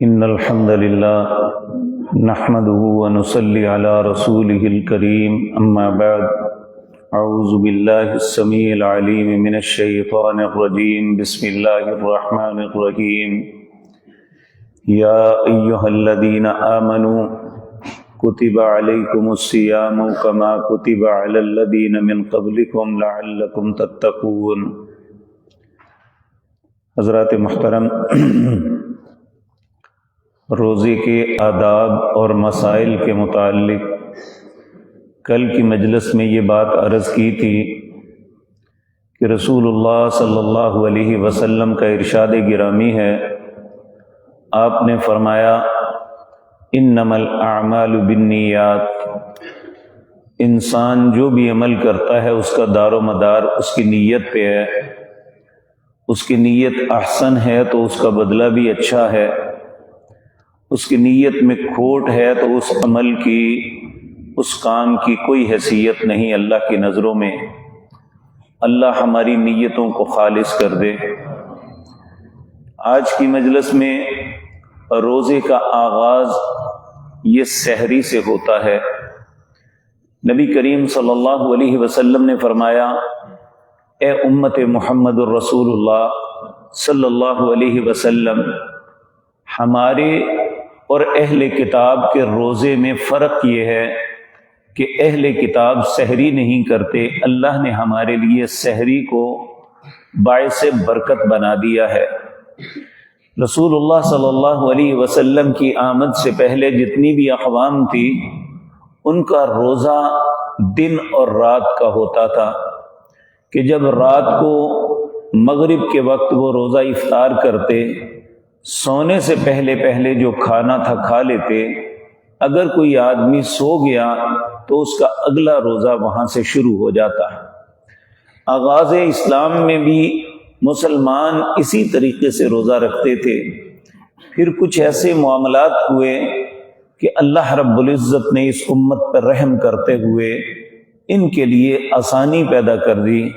إن الحمد لله نحمده ونصلي على رسوله الكريم أما بعد أعوذ بالله السميع العليم من الشيطان الرجيم بسم الله الرحمن الرحيم يا أيها الذين آمنوا كتب عليكم الصيام كما كتب على الذين من قبلكم لعلكم تتقون۔ حضرات محترم، روزے کے آداب اور مسائل کے متعلق کل کی مجلس میں یہ بات عرض کی تھی کہ رسول اللہ صلی اللہ علیہ وسلم کا ارشاد گرامی ہے، آپ نے فرمایا انما الاعمال بالنیات، انسان جو بھی عمل کرتا ہے اس کا دار و مدار اس کی نیت پہ ہے، اس کی نیت احسن ہے تو اس کا بدلہ بھی اچھا ہے، اس کی نیت میں کھوٹ ہے تو اس عمل کی، اس کام کی کوئی حیثیت نہیں اللہ کی نظروں میں۔ اللہ ہماری نیتوں کو خالص کر دے۔ آج کی مجلس میں روزے کا آغاز یہ سحری سے ہوتا ہے۔ نبی کریم صلی اللہ علیہ وسلم نے فرمایا، اے امت محمد الرسول اللہ صلی اللہ علیہ وسلم، ہمارے اور اہل کتاب کے روزے میں فرق یہ ہے کہ اہل کتاب سحری نہیں کرتے، اللہ نے ہمارے لیے سحری کو باعث برکت بنا دیا ہے۔ رسول اللہ صلی اللہ علیہ وسلم کی آمد سے پہلے جتنی بھی اقوام تھی ان کا روزہ دن اور رات کا ہوتا تھا کہ جب رات کو مغرب کے وقت وہ روزہ افطار کرتے، سونے سے پہلے جو کھانا تھا کھا لیتے، اگر کوئی آدمی سو گیا تو اس کا اگلا روزہ وہاں سے شروع ہو جاتا۔ آغاز اسلام میں بھی مسلمان اسی طریقے سے روزہ رکھتے تھے، پھر کچھ ایسے معاملات ہوئے کہ اللہ رب العزت نے اس امت پر رحم کرتے ہوئے ان کے لیے آسانی پیدا کر دی،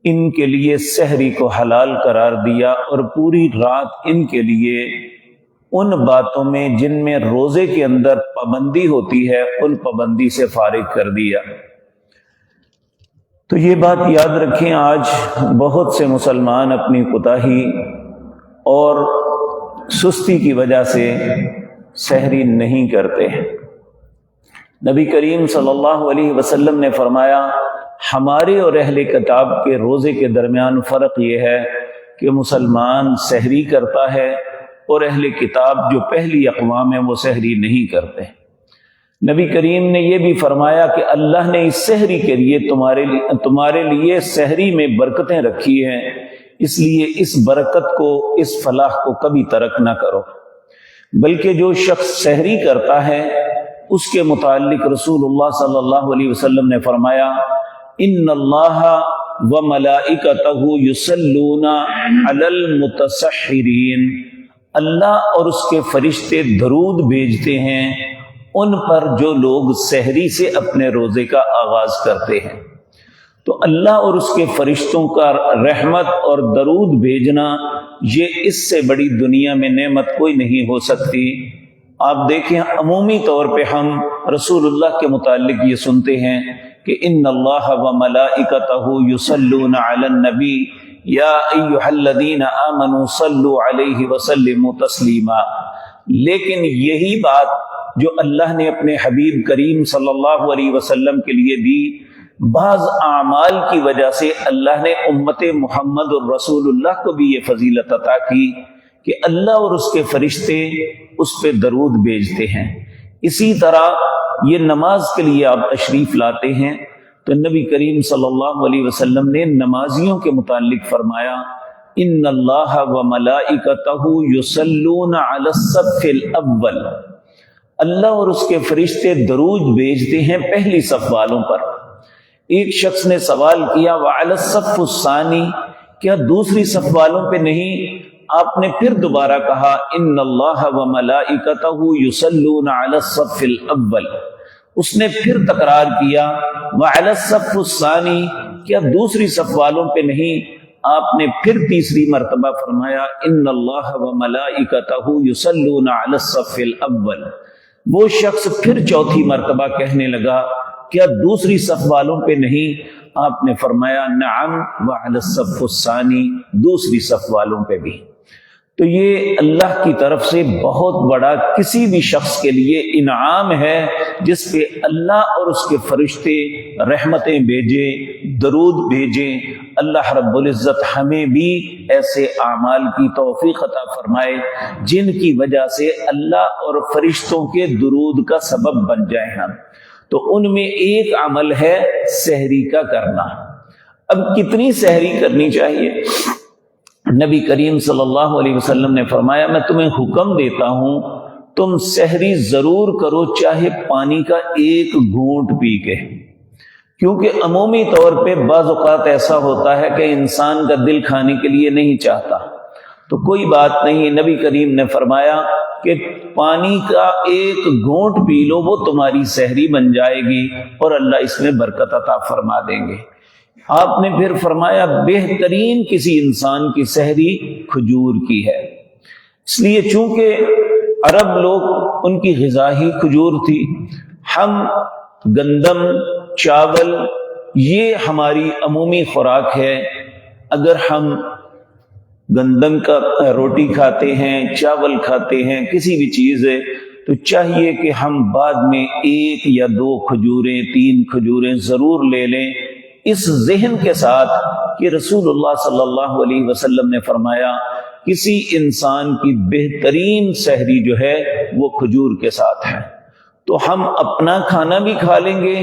ان کے لیے سحری کو حلال قرار دیا اور پوری رات ان کے لیے ان باتوں میں جن میں روزے کے اندر پابندی ہوتی ہے ان پابندی سے فارغ کر دیا۔ تو یہ بات یاد رکھیں، آج بہت سے مسلمان اپنی کوتاہی اور سستی کی وجہ سے سحری نہیں کرتے۔ نبی کریم صلی اللہ علیہ وسلم نے فرمایا، ہمارے اور اہل کتاب کے روزے کے درمیان فرق یہ ہے کہ مسلمان سحری کرتا ہے اور اہل کتاب جو پہلی اقوام ہیں وہ سحری نہیں کرتے۔ نبی کریم نے یہ بھی فرمایا کہ اللہ نے اس سحری کے لیے تمہارے لیے سحری میں برکتیں رکھی ہیں، اس لیے اس برکت کو، اس فلاح کو کبھی ترک نہ کرو۔ بلکہ جو شخص سحری کرتا ہے اس کے متعلق رسول اللہ صلی اللہ علیہ وسلم نے فرمایا، ان اللہ وملائکتہ یصلون علی المتسحرین، اللہ اور اس کے فرشتے درود بھیجتے ہیں ان پر جو لوگ سحری سے اپنے روزے کا آغاز کرتے ہیں۔ تو اللہ اور اس کے فرشتوں کا رحمت اور درود بھیجنا، یہ اس سے بڑی دنیا میں نعمت کوئی نہیں ہو سکتی۔ آپ دیکھیں، عمومی طور پہ ہم رسول اللہ کے متعلق یہ سنتے ہیں کہ ان اللہ وملائکتہ یصلون علی النبی یا ایھا الذین آمنوا صلوا علیہ وسلموا تسلیما، لیکن یہی بات جو اللہ نے اپنے حبیب کریم صلی اللہ علیہ وسلم کے لیے دی، بعض اعمال کی وجہ سے اللہ نے امت محمد الرسول اللہ کو بھی یہ فضیلت عطا کی کہ اللہ اور اس کے فرشتے اس پہ درود بھیجتے ہیں۔ اسی طرح یہ نماز کے لیے آپ تشریف لاتے ہیں تو نبی کریم صلی اللہ علیہ وسلم نے نمازیوں کے متعلق فرمایا، ان اللہ وملائکتہ یصلون علی الصف الاول، اللہ اور اس کے فرشتے درود بھیجتے ہیں پہلی صف والوں پر۔ ایک شخص نے سوال کیا، وعلی الصف الثانی، کیا دوسری صف والوں پہ نہیں؟ آپ نے پھر دوبارہ کہا، ان اللہ وملائکتہ یصلون علی الصف الاول۔ اس نے پھر تکرار کیا، وعلی الصف الثانی، کیا دوسری صف والوں پہ نہیں؟ آپ نے پھر تیسری مرتبہ فرمایا ان اللہ و ملائکتہ یصلون علی الصف الاول۔ وہ شخص پھر چوتھی مرتبہ کہنے لگا کیا دوسری صف والوں پہ نہیں؟ آپ نے فرمایا نعم وعلی الصف الثانی، دوسری صف والوں پہ بھی۔ تو یہ اللہ کی طرف سے بہت بڑا کسی بھی شخص کے لیے انعام ہے جس پہ اللہ اور اس کے فرشتے رحمتیں بھیجیں، درود بھیجیں۔ اللہ رب العزت ہمیں بھی ایسے اعمال کی توفیق عطا فرمائے جن کی وجہ سے اللہ اور فرشتوں کے درود کا سبب بن جائیں ہم۔ تو ان میں ایک عمل ہے سحری کا کرنا۔ اب کتنی سحری کرنی چاہیے؟ نبی کریم صلی اللہ علیہ وسلم نے فرمایا میں تمہیں حکم دیتا ہوں تم سحری ضرور کرو، چاہے پانی کا ایک گھونٹ پی کے، کیونکہ عمومی طور پہ بعض اوقات ایسا ہوتا ہے کہ انسان کا دل کھانے کے لیے نہیں چاہتا، تو کوئی بات نہیں، نبی کریم نے فرمایا کہ پانی کا ایک گھونٹ پی لو، وہ تمہاری سحری بن جائے گی اور اللہ اس میں برکت عطا فرما دیں گے۔ آپ نے پھر فرمایا بہترین کسی انسان کی سحری کھجور کی ہے، اس لیے چونکہ عرب لوگ ان کی غذا ہی کھجور تھی، ہم گندم، چاول یہ ہماری عمومی خوراک ہے۔ اگر ہم گندم کا روٹی کھاتے ہیں، چاول کھاتے ہیں، کسی بھی چیز ہے تو چاہیے کہ ہم بعد میں 1 یا 2 کھجوریں 3 کھجوریں ضرور لے لیں، اس ذہن کے ساتھ کہ رسول اللہ صلی اللہ علیہ وسلم نے فرمایا کسی انسان کی بہترین سحری جو ہے وہ کھجور کے ساتھ ہے۔ تو ہم اپنا کھانا بھی کھا لیں گے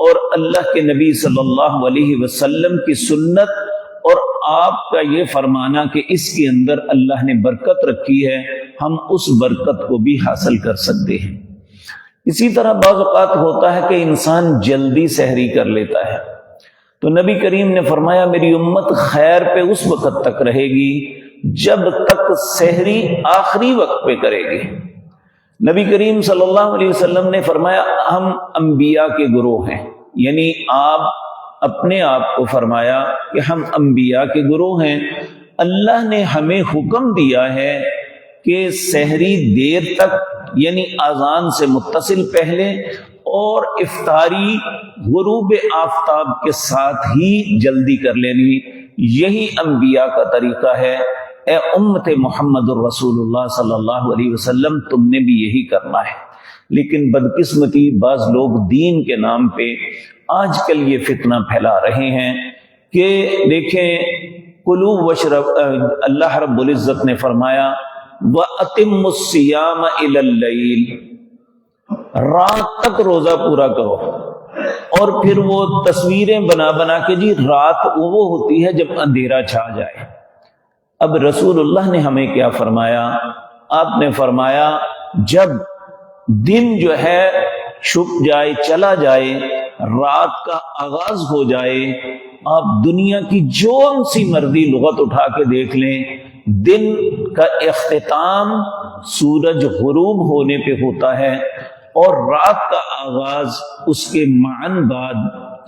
اور اللہ کے نبی صلی اللہ علیہ وسلم کی سنت اور آپ کا یہ فرمانا کہ اس کے اندر اللہ نے برکت رکھی ہے، ہم اس برکت کو بھی حاصل کر سکتے ہیں۔ اسی طرح بعض اوقات ہوتا ہے کہ انسان جلدی سحری کر لیتا ہے، تو نبی کریم نے فرمایا میری امت خیر پہ اس وقت تک رہے گی جب تک سحری آخری وقت پہ کرے گی۔ نبی کریم صلی اللہ علیہ وسلم نے فرمایا ہم انبیاء کے گروہ ہیں، یعنی آپ اپنے آپ کو فرمایا کہ ہم انبیاء کے گروہ ہیں۔ اللہ نے ہمیں حکم دیا ہے کہ سحری دیر تک یعنی اذان سے متصل پہلے اور افطاری غروب آفتاب کے ساتھ ہی جلدی کر لینی، یہی انبیاء کا طریقہ ہے۔ اے امت محمد الرسول اللہ صلی اللہ علیہ وسلم تم نے بھی یہی کرنا ہے۔ لیکن بدقسمتی بعض لوگ دین کے نام پہ آج کل یہ فتنہ پھیلا رہے ہیں کہ دیکھیں کلو وشرب، اللہ رب العزت نے فرمایا وَأَتِمُّ الصِّيَامَ إِلَى اللَّيْلِ، رات تک روزہ پورا کرو، اور پھر وہ تصویریں بنا بنا کے جی رات وہ ہوتی ہے جب اندھیرا چھا جائے۔ اب رسول اللہ نے ہمیں کیا فرمایا؟ آپ نے فرمایا جب دن جو ہے چھپ جائے، چلا جائے، رات کا آغاز ہو جائے، آپ دنیا کی جون سی مرضی لغت اٹھا کے دیکھ لیں، دن کا اختتام سورج غروب ہونے پہ ہوتا ہے اور رات کا آغاز اس کے معاً بعد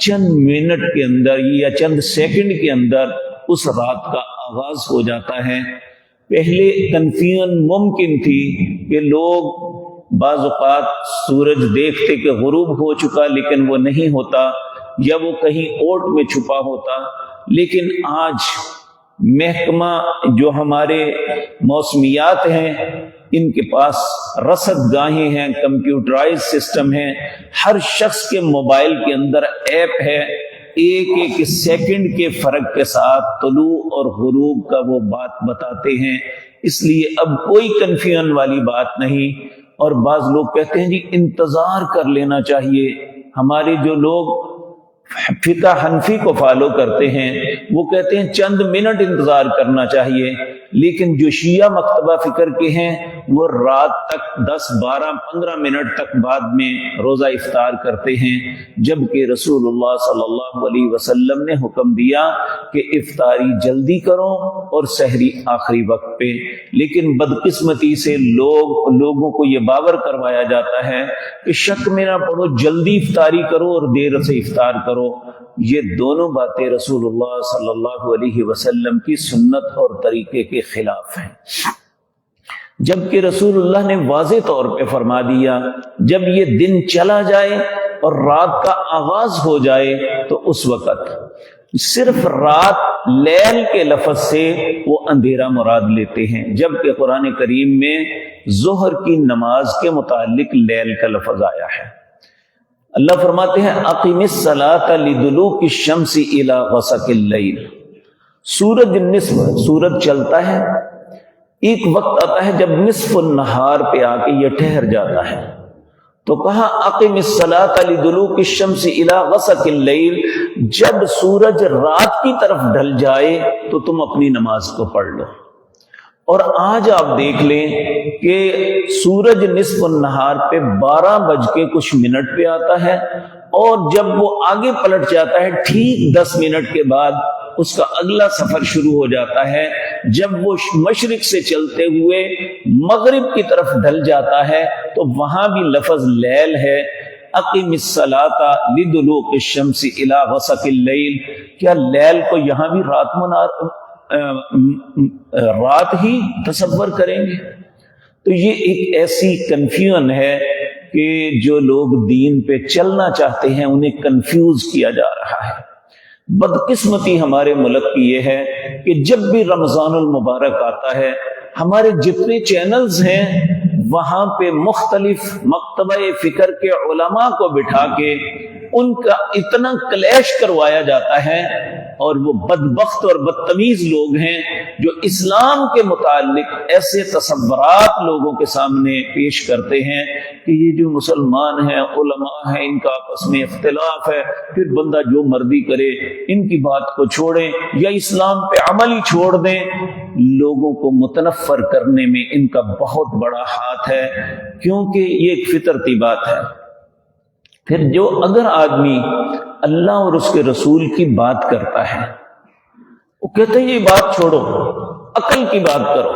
چند منٹ کے اندر یا چند سیکنڈ کے اندر اس رات کا آغاز ہو جاتا ہے۔ پہلے کنفیوژن ممکن تھی کہ لوگ بعض اوقات سورج دیکھتے کہ غروب ہو چکا لیکن وہ نہیں ہوتا، یا وہ کہیں اوٹ میں چھپا ہوتا، لیکن آج محکمہ جو ہمارے موسمیات ہیں ان کے پاس رصد گاہیں ہیں، کمپیوٹرائز سسٹم ہے، ہر شخص کے موبائل کے اندر ایپ ہے، ایک ایک سیکنڈ کے فرق کے ساتھ طلوع اور غروب کا وہ بات بتاتے ہیں، اس لیے اب کوئی کنفیوژن والی بات نہیں۔ اور بعض لوگ کہتے ہیں جی انتظار کر لینا چاہیے، ہمارے جو لوگ فقہ حنفی کو فالو کرتے ہیں وہ کہتے ہیں چند منٹ انتظار کرنا چاہیے، لیکن جو شیعہ مکتبہ فکر کے ہیں وہ رات تک 10 12 15 منٹ تک بعد میں روزہ افطار کرتے ہیں، جبکہ رسول اللہ صلی اللہ علیہ وسلم نے حکم دیا کہ افطاری جلدی کرو اور سحری آخری وقت پہ۔ لیکن بدقسمتی سے لوگوں کو یہ باور کروایا جاتا ہے کہ شک میں نہ پڑو، جلدی افطاری کرو اور دیر سے افطار کرو۔ یہ دونوں باتیں رسول اللہ صلی اللہ علیہ وسلم کی سنت اور طریقے کے خلاف ہیں، جبکہ رسول اللہ نے واضح طور پہ فرما دیا جب یہ دن چلا جائے اور رات کا آغاز ہو جائے تو اس وقت صرف رات لیل کے لفظ سے وہ اندھیرا مراد لیتے ہیں، جبکہ قرآن کریم میں ظہر کی نماز کے متعلق لیل کا لفظ آیا ہے۔ اللہ فرماتے ہیں اقیم الصلاۃ لدلوک الشمس الی غسق اللیل۔ سورج چلتا ہے، ایک وقت آتا ہے جب نصف النہار پہ آ کے یہ ٹھہر جاتا ہے، تو کہا اقیم الصلاۃ لدلوک الشمس الی غسق اللیل، جب سورج رات کی طرف ڈھل جائے تو تم اپنی نماز کو پڑھ لو۔ اور آج آپ دیکھ لیں کہ سورج نصف النہار پہ 12:00 پہ آتا ہے، اور جب وہ آگے پلٹ جاتا ہے ٹھیک 10 منٹ کے بعد اس کا اگلا سفر شروع ہو جاتا ہے، جب وہ مشرق سے چلتے ہوئے مغرب کی طرف ڈھل جاتا ہے تو وہاں بھی لفظ لیل ہے، اقیم الصلاۃ لدلوک الشمس الی غسق اللیل۔ کیا لیل کو یہاں بھی رات ہی تصور کریں گے؟ تو یہ ایک ایسی کنفیوژن ہے کہ جو لوگ دین پہ چلنا چاہتے ہیں انہیں کنفیوز کیا جا رہا ہے۔ بدقسمتی ہمارے ملک کی یہ ہے کہ جب بھی رمضان المبارک آتا ہے ہمارے جتنے چینلز ہیں وہاں پہ مختلف مکتبہ فکر کے علماء کو بٹھا کے ان کا اتنا کلیش کروایا جاتا ہے، اور وہ بدبخت اور بدتمیز لوگ ہیں جو اسلام کے متعلق ایسے تصورات لوگوں کے سامنے پیش کرتے ہیں کہ یہ جو مسلمان ہیں علماء ہیں ان کا آپس میں اختلاف ہے، پھر بندہ جو مرضی کرے، ان کی بات کو چھوڑیں یا اسلام پہ عمل ہی چھوڑ دیں۔ لوگوں کو متنفر کرنے میں ان کا بہت بڑا ہاتھ ہے، کیونکہ یہ ایک فطرتی بات ہے۔ پھر جو اگر آدمی اللہ اور اس کے رسول کی بات کرتا ہے وہ کہتے ہیں یہ بات چھوڑو، عقل کی بات کرو۔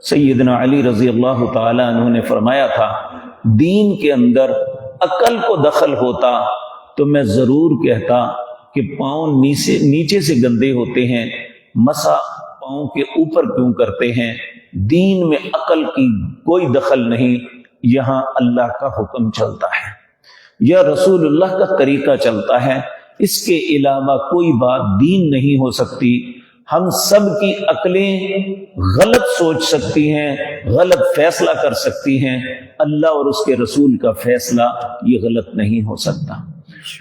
سیدنا علی رضی اللہ تعالی عنہ نے فرمایا تھا دین کے اندر عقل کو دخل ہوتا تو میں ضرور کہتا کہ پاؤں نیچے سے گندے ہوتے ہیں، مسا پاؤں کے اوپر کیوں کرتے ہیں؟ دین میں عقل کی کوئی دخل نہیں، یہاں اللہ کا حکم چلتا ہے یا رسول اللہ کا طریقہ چلتا ہے، اس کے علاوہ کوئی بات دین نہیں ہو سکتی۔ ہم سب کی عقلیں غلط سوچ سکتی ہیں، غلط فیصلہ کر سکتی ہیں، اللہ اور اس کے رسول کا فیصلہ یہ غلط نہیں ہو سکتا۔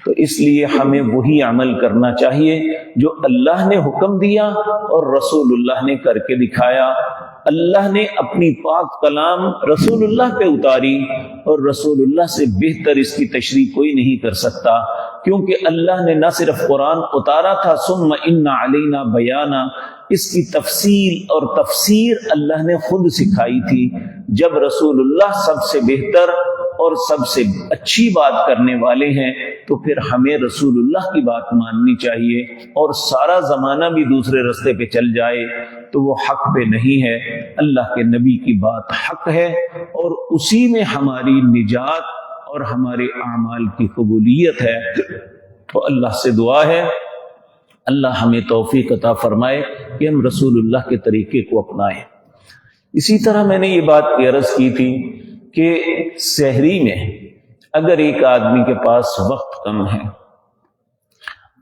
تو اس لیے ہمیں وہی عمل کرنا چاہیے جو اللہ نے حکم دیا اور رسول اللہ نے کر کے دکھایا۔ اللہ نے اپنی پاک کلام رسول اللہ پہ اتاری اور رسول اللہ سے بہتر اس کی تشریح کوئی نہیں کر سکتا، کیونکہ اللہ نے نہ صرف قرآن اتارا تھا ثم ان علینا بیانا، اس کی تفصیل اور تفسیر اللہ نے خود سکھائی تھی۔ جب رسول اللہ سب سے بہتر اور سب سے اچھی بات کرنے والے ہیں تو پھر ہمیں رسول اللہ کی بات ماننی چاہیے، اور سارا زمانہ بھی دوسرے رستے پہ چل جائے تو وہ حق پہ نہیں ہے۔ اللہ کے نبی کی بات حق ہے اور اسی میں ہماری نجات اور ہمارے اعمال کی قبولیت ہے۔ تو اللہ سے دعا ہے اللہ ہمیں توفیق عطا فرمائے کہ ہم رسول اللہ کے طریقے کو اپنائیں۔ اسی طرح میں نے یہ بات عرض کی تھی کہ سحری میں اگر ایک آدمی کے پاس وقت کم ہے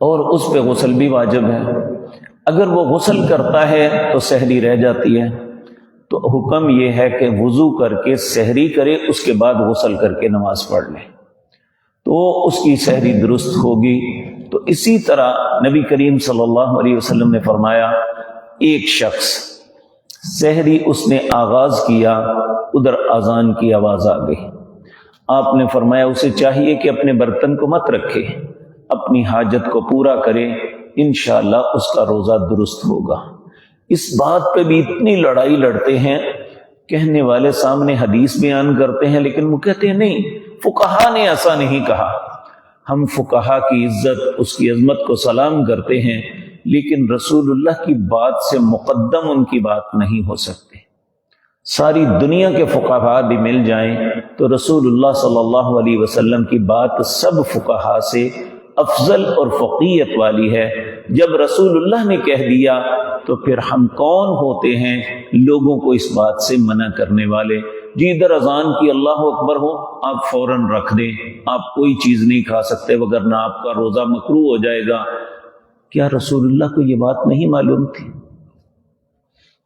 اور اس پہ غسل بھی واجب ہے، اگر وہ غسل کرتا ہے تو سحری رہ جاتی ہے، تو حکم یہ ہے کہ وضو کر کے سحری کرے، اس کے بعد غسل کر کے نماز پڑھ لے تو اس کی سحری درست ہوگی۔ تو اسی طرح نبی کریم صلی اللہ علیہ وسلم نے فرمایا ایک شخص سحری اس نے آغاز کیا، ادھر اذان کی آواز آ گئی، آپ نے فرمایا اسے چاہیے کہ اپنے برتن کو مت رکھے، اپنی حاجت کو پورا کرے، انشاءاللہ اس کا روزہ درست ہوگا۔ اس بات پہ بھی اتنی لڑائی لڑتے ہیں کہنے والے سامنے حدیث بیان کرتے ہیں لیکن وہ کہتے ہیں نہیں، فقہا نے ایسا نہیں کہا۔ ہم فقہا کی عزت، اس کی عظمت کو سلام کرتے ہیں، لیکن رسول اللہ کی بات سے مقدم ان کی بات نہیں ہو سکتے۔ ساری دنیا کے فقہا بھی مل جائیں تو رسول اللہ صلی اللہ علیہ وسلم کی بات سب فقہا سے افضل اور فقیہت والی ہے۔ جب رسول اللہ نے کہہ دیا تو پھر ہم کون ہوتے ہیں لوگوں کو اس بات سے منع کرنے والے؟ جی ادھر اذان کی اللہ اکبر ہو، آپ فوراً رکھ دیں، آپ کوئی چیز نہیں کھا سکتے وگرنہ آپ کا روزہ مکروہ ہو جائے گا۔ کیا رسول اللہ کو یہ بات نہیں معلوم تھی؟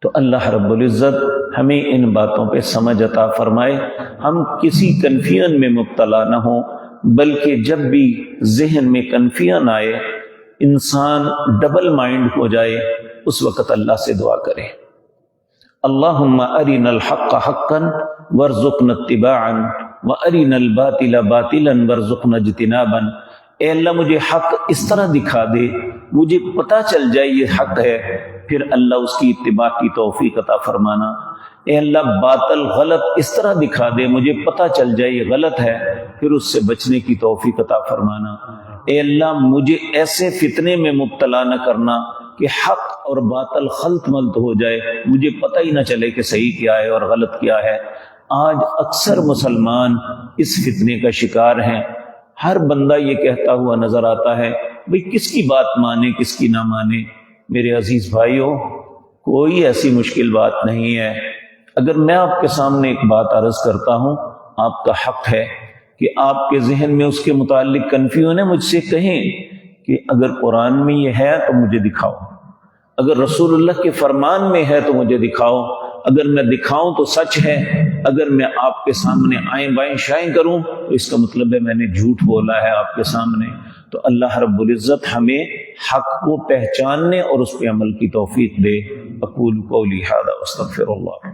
تو اللہ رب العزت ہمیں ان باتوں پہ سمجھ عطا فرمائے، ہم کسی کنفیوژن میں مبتلا نہ ہوں، بلکہ جب بھی ذہن میں کنفیوژن آئے، انسان ڈبل مائنڈ ہو جائے، اس وقت اللہ سے دعا کرے، اللہم ارنا الحق حقا وارزقنا اتباعا وارنا الباطل باطلا وارزقنا اجتنابا۔ اے اللہ مجھے حق اس طرح دکھا دے، مجھے پتہ چل جائے یہ حق ہے، پھر اللہ اس کی اتباع کی توفیق عطا فرمانا۔ اے اللہ باطل غلط اس طرح دکھا دے، مجھے پتہ چل جائے یہ غلط ہے، پھر اس سے بچنے کی توفیق عطا فرمانا۔ اے اللہ مجھے ایسے فتنے میں مبتلا نہ کرنا کہ حق اور باطل خلط ملط ہو جائے، مجھے پتہ ہی نہ چلے کہ صحیح کیا ہے اور غلط کیا ہے۔ آج اکثر مسلمان اس فتنے کا شکار ہیں۔ ہر بندہ یہ کہتا ہوا نظر آتا ہے بھئی کس کی بات مانے کس کی نہ مانے۔ میرے عزیز بھائیوں، کوئی ایسی مشکل بات نہیں ہے۔ اگر میں آپ کے سامنے ایک بات عرض کرتا ہوں، آپ کا حق ہے کہ آپ کے ذہن میں اس کے متعلق کنفیوژن ہے، مجھ سے کہیں کہ اگر قرآن میں یہ ہے تو مجھے دکھاؤ، اگر رسول اللہ کے فرمان میں ہے تو مجھے دکھاؤ، اگر میں دکھاؤں تو سچ ہے، اگر میں آپ کے سامنے آئیں بائیں شائیں کروں تو اس کا مطلب ہے میں نے جھوٹ بولا ہے آپ کے سامنے۔ تو اللہ رب العزت ہمیں حق کو پہچاننے اور اس پہ عمل کی توفیق دے۔ اقول قولی ھذا واستغفر اللہ۔